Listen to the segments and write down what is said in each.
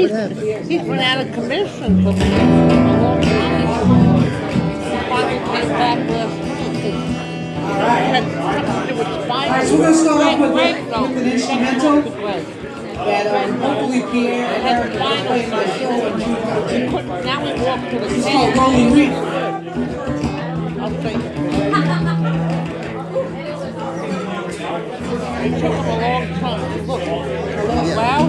he's been out of commission for a long time. Finally came back last week. Had something to do with spiders. Alright, so we're going to start off with an instrumental that hopefully Pierre and Eric will play in my show in June 14th. Now we walk to the It's called Rolling Reef. I'll take it. It took him a long time. Look, wow,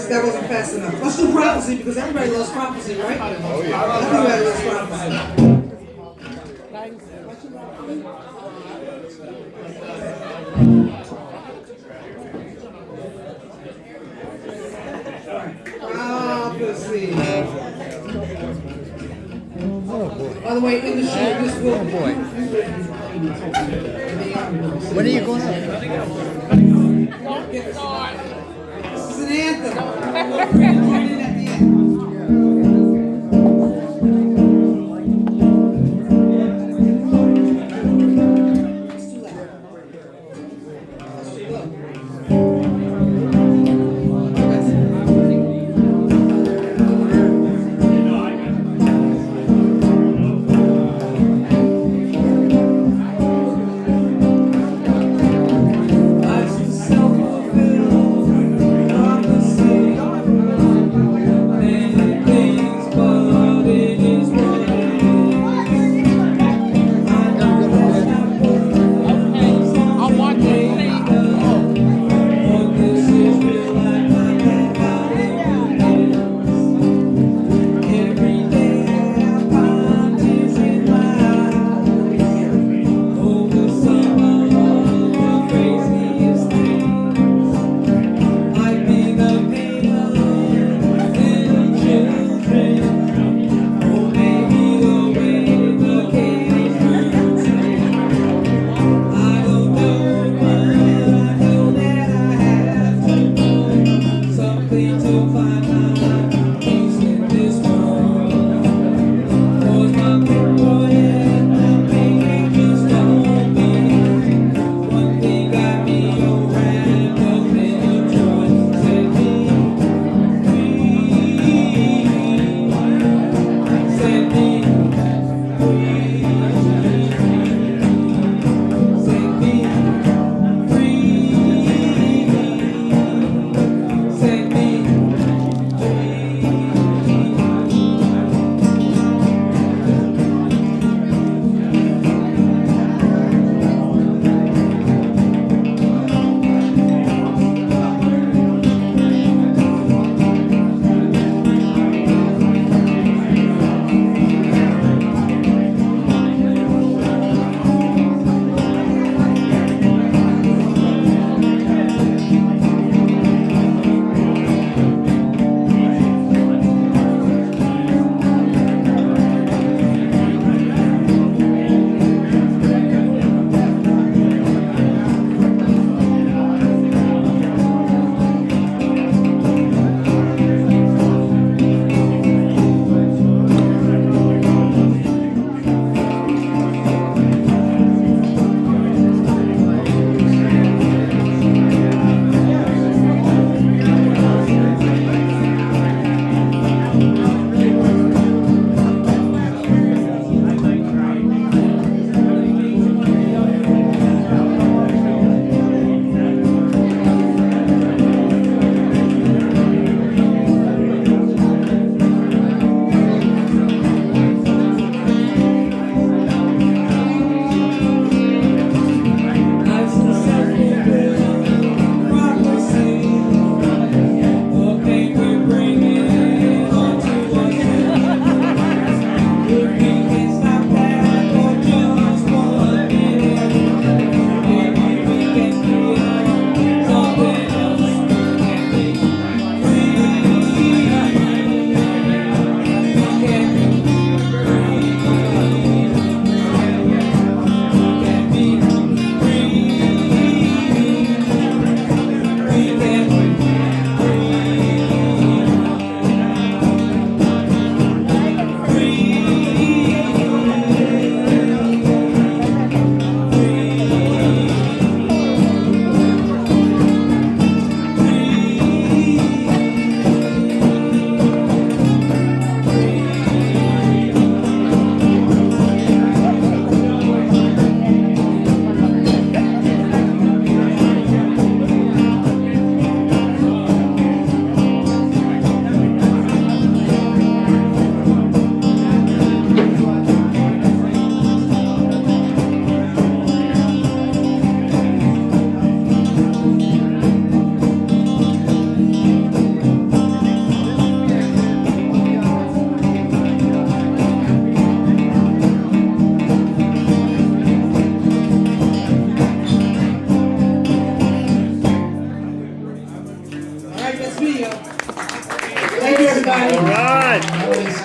That wasn't fast enough. Let's do prophecy because everybody loves prophecy, right? Oh yeah. Everybody loves prophecy. Prophecy. By the way, in the show, this will. Oh boy. When are you going up? This is an anthem. Good.